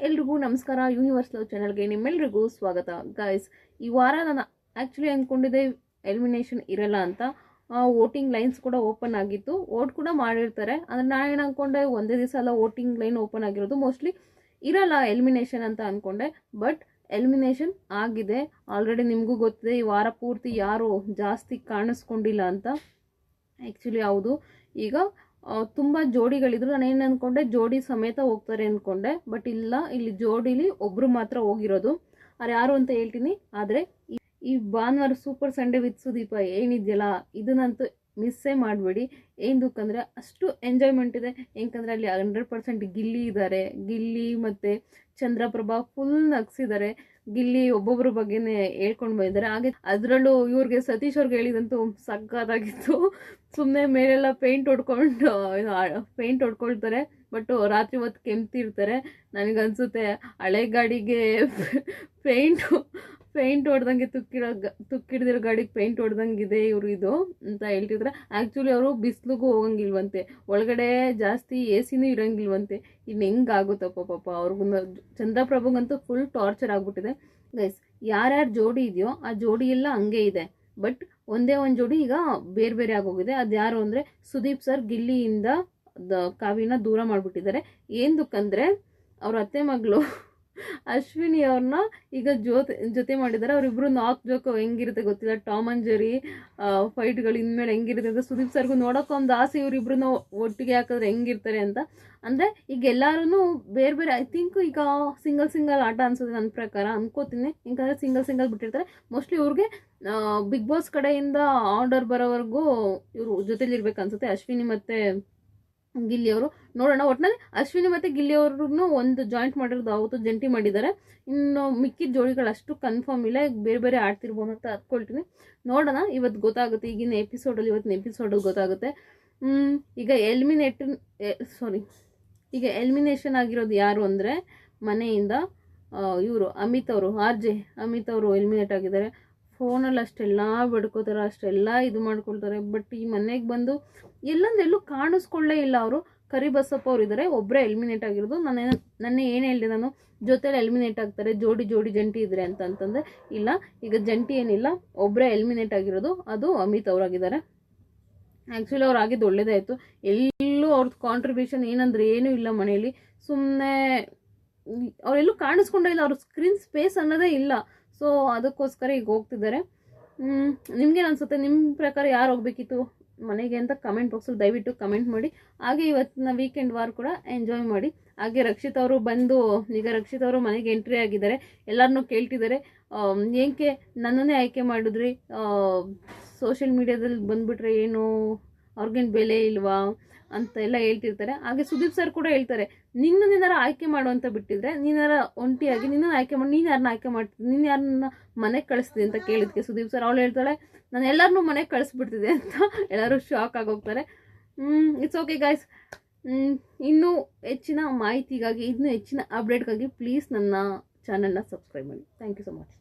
ಎಲ್ರಿಗೂ ನಮಸ್ಕಾರ. Universe love ಚಾನಲ್ಗೆ ನಿಮ್ಮೆಲ್ರಿಗೂ ಸ್ವಾಗತ. ಗೈಸ್, ಈ ವಾರ ನಾನು ಆ್ಯಕ್ಚುಲಿ ಅಂದ್ಕೊಂಡಿದ್ದೆ ಎಲಿಮಿನೇಷನ್ ಇರಲ್ಲ ಅಂತ. ವೋಟಿಂಗ್ ಲೈನ್ಸ್ ಕೂಡ ಓಪನ್ ಆಗಿತ್ತು, ವೋಟ್ ಕೂಡ ಮಾಡಿರ್ತಾರೆ. ಅಂದರೆ ನಾನು ಏನು ಅಂದ್ಕೊಂಡೆ, ಒಂದೇ ದಿವಸ ಅಲ್ಲ ವೋಟಿಂಗ್ ಲೈನ್ ಓಪನ್ ಆಗಿರೋದು, ಮೋಸ್ಟ್ಲಿ ಇರಲ್ಲ ಎಲಿಮಿನೇಷನ್ ಅಂತ ಅಂದ್ಕೊಂಡೆ. ಬಟ್ ಎಲಿಮಿನೇಷನ್ ಆಗಿದೆ ಆಲ್ರೆಡಿ. ನಿಮಗೂ ಗೊತ್ತಿದೆ ಈ ವಾರ ಪೂರ್ತಿ ಯಾರು ಜಾಸ್ತಿ ಕಾಣಿಸ್ಕೊಂಡಿಲ್ಲ ಅಂತ. ಆ್ಯಕ್ಚುಲಿ ಹೌದು, ಈಗ ತುಂಬ ಜೋಡಿಗಳಿದ್ರು. ನಾನು ಏನು ಅಂದ್ಕೊಂಡೆ, ಜೋಡಿ ಸಮೇತ ಹೋಗ್ತಾರೆ ಅಂದ್ಕೊಂಡೆ. ಬಟ್ ಇಲ್ಲ, ಇಲ್ಲಿ ಜೋಡಿಲಿ ಒಬ್ಬರು ಮಾತ್ರ ಹೋಗಿರೋದು. ಅವ್ರು ಯಾರು ಅಂತ ಹೇಳ್ತೀನಿ. ಆದರೆ ಈ ಭಾನುವಾರ ಸೂಪರ್ ಸಂಡೇ ವಿತ್ ಸುದೀಪ ಏನಿದೆಯಲ್ಲ, ಇದನ್ನಂತೂ ಮಿಸ್ಸೇ ಮಾಡಬೇಡಿ. ಏನಕ್ಕಂದರೆ ಅಷ್ಟು ಎಂಜಾಯ್ಮೆಂಟ್ ಇದೆ. ಏನಕ್ಕಂದರೆ ಅಲ್ಲಿ 100% ಗಿಲ್ಲಿ ಇದ್ದಾರೆ. ಗಿಲ್ಲಿ ಮತ್ತು ಚಂದ್ರಪ್ರಭಾ ಫುಲ್ ನಗ್ಸಿದ್ದಾರೆ. ಗಿಲ್ಲಿ ಒಬ್ಬೊಬ್ಬರ ಬಗ್ಗೆನೇ ಹೇಳ್ಕೊಂಡು ಬಂದಿದ್ದಾರೆ. ಹಾಗೆ ಅದರಲ್ಲೂ ಇವ್ರಿಗೆ ಸತೀಶ್ ಅವ್ರಿಗೆ ಹೇಳಿದಂತೂ ಸಕ್ಕತ್ತಾಗಿತ್ತು. ಸುಮ್ಮನೆ ಮೇಲೆಲ್ಲ ಪೇಂಟ್ ಹೊಡ್ಕೊಳ್ತಾರೆ, ಬಟ್ ರಾತ್ರಿ ಹೊತ್ತು ಕೆಮ್ತಿರ್ತಾರೆ. ನನಗನ್ಸುತ್ತೆ ಹಳೆ ಗಾಡಿಗೆ ಪೇಂಟ್ ಹೊಡೆದಂಗೆ ತುಕ್ಕಿಡ್ದಿರೋ ಗಾಡಿಗೆ ಪೇಂಟ್ ಹೊಡೆದಂಗಿದೆ ಇವರು ಇದು ಅಂತ ಹೇಳ್ತಿದ್ರೆ. ಆ್ಯಕ್ಚುಲಿ ಅವರು ಬಿಸಿಲಿಗೂ ಹೋಗಂಗಿಲ್ವಂತೆ, ಒಳಗಡೆ ಜಾಸ್ತಿ AC ಇರೋಂಗಿಲ್ವಂತೆ. ಇನ್ನು ಹೆಂಗಾಗುತ್ತಪ್ಪ ಪಾಪ ಅವ್ರಿಗೂ. ಚಂದ್ರಪ್ರಭುಗಂತೂ ಫುಲ್ ಟಾರ್ಚರ್ ಆಗ್ಬಿಟ್ಟಿದೆ. ಗೈಸ್, ಯಾರ್ಯಾರು ಜೋಡಿ ಇದೆಯೋ ಆ ಜೋಡಿ ಎಲ್ಲ ಹಂಗೆ ಇದೆ. ಬಟ್ ಒಂದೇ ಒಂದು ಜೋಡಿ ಈಗ ಬೇರೆ ಬೇರೆ ಆಗೋಗಿದೆ. ಅದು ಯಾರು ಅಂದರೆ ಸುದೀಪ್ ಸರ್ ಗಿಲ್ಲಿಯಿಂದ ಕಾವ್ಯನ ದೂರ ಮಾಡಿಬಿಟ್ಟಿದ್ದಾರೆ. ಏನಕ್ಕಂದರೆ ಅವ್ರ ಅತ್ತೆ ಮಗಳು ಅಶ್ವಿನಿ ಅವ್ರನ್ನ ಈಗ ಜೊತೆ ಮಾಡಿದ್ದಾರೆ. ಅವರಿಬ್ರು ನಾಕ್ ಜೋಕು ಹೆಂಗಿರುತ್ತೆ ಗೊತ್ತಿಲ್ಲ, ಟಾಮ್ ಅಂಡ್ ಜೆರಿ ಫೈಟ್ಗಳು ಇನ್ಮೇಲೆ ಹೆಂಗಿರುತ್ತೆ ಅಂತ. ಸುದೀಪ್ ಸರ್ಗೂ ನೋಡೋಕ್ಕೊಂದು ಆಸೆ, ಇವರಿಬ್ರು ಒಟ್ಟಿಗೆ ಹಾಕಿದ್ರೆ ಹೆಂಗಿರ್ತಾರೆ ಅಂತ. ಅಂದರೆ ಈಗ ಎಲ್ಲರೂ ಬೇರೆ ಬೇರೆ, ಐ ಥಿಂಕ್ ಈಗ ಸಿಂಗಲ್ ಆಟ ಅನ್ಸುತ್ತೆ ನನ್ನ ಪ್ರಕಾರ, ಅನ್ಕೋತೀನಿ. ಯಾಕಂದರೆ ಸಿಂಗಲ್ ಬಿಟ್ಟಿರ್ತಾರೆ. ಮೋಸ್ಟ್ಲಿ ಇವ್ರಿಗೆ ಬಿಗ್ ಬಾಸ್ ಕಡೆಯಿಂದ ಆರ್ಡರ್ ಬರೋವರೆಗೂ ಇವರು ಜೊತೆಲಿರ್ಬೇಕು ಅನ್ಸುತ್ತೆ, ಅಶ್ವಿನಿ ಮತ್ತು ಗಿಲ್ಲಿ ಅವರು. ನೋಡೋಣ. ಒಟ್ಟಿನಲ್ಲಿ ಅಶ್ವಿನಿ ಮತ್ತು ಗಿಲ್ಲಿ ಅವ್ರನ್ನು ಒಂದು ಜಾಯಿಂಟ್ ಮಾಡಿರೋದು, ಅವತ್ತು ಜಂಟಿ ಮಾಡಿದ್ದಾರೆ. ಇನ್ನು ಮಿಕ್ಕಿದ ಜೋಡಿಗಳು ಅಷ್ಟು ಕನ್ಫರ್ಮ್ ಇಲ್ಲ, ಬೇರೆ ಬೇರೆ ಆಡ್ತಿರ್ಬೋದು ಅಂತ ಅಂದ್ಕೊಳ್ತೀನಿ. ನೋಡೋಣ, ಇವತ್ತು ಗೊತ್ತಾಗುತ್ತೆ. ಇವತ್ತಿನ ಎಪಿಸೋಡಲ್ಲಿ ಗೊತ್ತಾಗುತ್ತೆ. ಈಗ ಎಲಿಮಿನೇಷನ್ ಆಗಿರೋದು ಯಾರು ಅಂದರೆ ಮನೆಯಿಂದ ಇವರು ಅಮಿತ್ ಅವರು, ಅಮಿತ್ ಅವರು ಎಲಿಮಿನೇಟ್ ಆಗಿದ್ದಾರೆ. ಫೋನಲ್ಲಿ ಅಷ್ಟೆಲ್ಲ ಬಡ್ಕೋತಾರೆ, ಅಷ್ಟೆಲ್ಲ ಇದು ಮಾಡ್ಕೊಳ್ತಾರೆ. ಬಟ್ ಈ ಮನೆಗೆ ಬಂದು ಎಲ್ಲೂ ಕಾಣಿಸ್ಕೊಳ್ಳೇ ಇಲ್ಲ ಅವರು. ಕರಿಬಸಪ್ಪ ಅವ್ರು ಇದ್ದಾರೆ, ಒಬ್ಬರೇ ಎಲಿಮಿನೇಟ್ ಆಗಿರೋದು. ನನ್ನ ಏನು ಹೇಳಿದೆ ನಾನು, ಜೊತೆಲಿ ಎಲಿಮಿನೇಟ್ ಆಗ್ತಾರೆ, ಜೋಡಿ ಜಂಟಿ ಇದ್ರೆ ಅಂತಂದರೆ ಇಲ್ಲ. ಈಗ ಜಂಟಿ ಏನಿಲ್ಲ, ಒಬ್ಬರೇ ಎಲಿಮಿನೇಟ್ ಆಗಿರೋದು, ಅದು ಅಮಿತ್ ಅವರಾಗಿದ್ದಾರೆ. ಆ್ಯಕ್ಚುಲಿ ಅವ್ರು ಆಗಿದ್ದು ಒಳ್ಳೇದಾಯಿತು. ಎಲ್ಲೂ ಅವ್ರದ್ದು ಕಾಂಟ್ರಿಬ್ಯೂಷನ್ ಏನಂದ್ರೆ ಏನೂ ಇಲ್ಲ ಮನೆಯಲ್ಲಿ. ಸುಮ್ಮನೆ ಅವರೆಲ್ಲೂ ಕಾಣಿಸ್ಕೊಂಡೇ ಇಲ್ಲ, ಅವ್ರ ಸ್ಕ್ರೀನ್ ಸ್ಪೇಸ್ ಅನ್ನೋದೇ ಇಲ್ಲ. ಸೊ ಅದಕ್ಕೋಸ್ಕರ ಈಗ ಹೋಗ್ತಿದ್ದಾರೆ. ನಿಮ್ಗೇನು ಅನಿಸುತ್ತೆ? ನಿಮ್ಮ ಪ್ರಕಾರ ಯಾರು ಹೋಗ್ಬೇಕಿತ್ತು ಮನೆಗೆ ಅಂತ ಕಮೆಂಟ್ ಬಾಕ್ಸಲ್ಲಿ ದಯವಿಟ್ಟು ಕಮೆಂಟ್ ಮಾಡಿ. ಹಾಗೆ ಇವತ್ತಿನ ವೀಕೆಂಡ್ ವಾರ ಕೂಡ ಎಂಜಾಯ್ ಮಾಡಿ. ಹಾಗೆ ರಕ್ಷಿತ್ ಅವರು ಬಂದು, ಈಗ ರಕ್ಷಿತ್ ಅವರು ಮನೆಗೆ ಎಂಟ್ರಿ ಆಗಿದ್ದಾರೆ. ಎಲ್ಲರನ್ನೂ ಕೇಳ್ತಿದ್ದಾರೆ, ಏಕೆ ನನ್ನನ್ನೇ ಆಯ್ಕೆ ಮಾಡಿದ್ರಿ, ಸೋಷಿಯಲ್ ಮೀಡಿಯಾದಲ್ಲಿ ಬಂದುಬಿಟ್ರೆ ಏನು ಅವ್ರಿಗೇನು ಬೆಲೆ ಇಲ್ವಾ ಅಂತ ಎಲ್ಲ ಹೇಳ್ತಿರ್ತಾರೆ. ಹಾಗೆ ಸುದೀಪ್ ಸರ್ ಕೂಡ ಹೇಳ್ತಾರೆ, ನಿನ್ನಾರ ಆಯ್ಕೆ ಮಾಡುವಂತ ಬಿಟ್ಟಿದ್ರೆ, ನೀನಾರ ಒಂಟಿಯಾಗಿ ನಿನ್ನ ಆಯ್ಕೆ ಮಾಡಿ, ನೀನು ಯಾರನ್ನ ಆಯ್ಕೆ ಮಾಡ್ತಿದ್ದೆ, ನೀನು ಯಾರನ್ನ ಮನೆಗೆ ಕಳಿಸ್ತಿದ್ದೆ ಅಂತ ಕೇಳಿದ್ಕೆ ಸುದೀಪ್ ಸರ್ ಅವಳು ಹೇಳ್ತಾಳೆ, ನಾನು ಎಲ್ಲರನ್ನೂ ಮನೆಗೆ ಕಳಿಸ್ಬಿಡ್ತಿದ್ದೆ ಅಂತ. ಎಲ್ಲರೂ ಶಾಕ್ ಆಗೋಗ್ತಾರೆ. It's okay guys. ಇನ್ನೂ ಹೆಚ್ಚಿನ ಮಾಹಿತಿಗಾಗಿ, ಇನ್ನೂ ಹೆಚ್ಚಿನ ಅಪ್ಡೇಟ್ಗಾಗಿ ಪ್ಲೀಸ್ ನನ್ನ ಚಾನಲ್ನ ಸಬ್ಸ್ಕ್ರೈಬ್ ಮಾಡಿ. Thank you so much.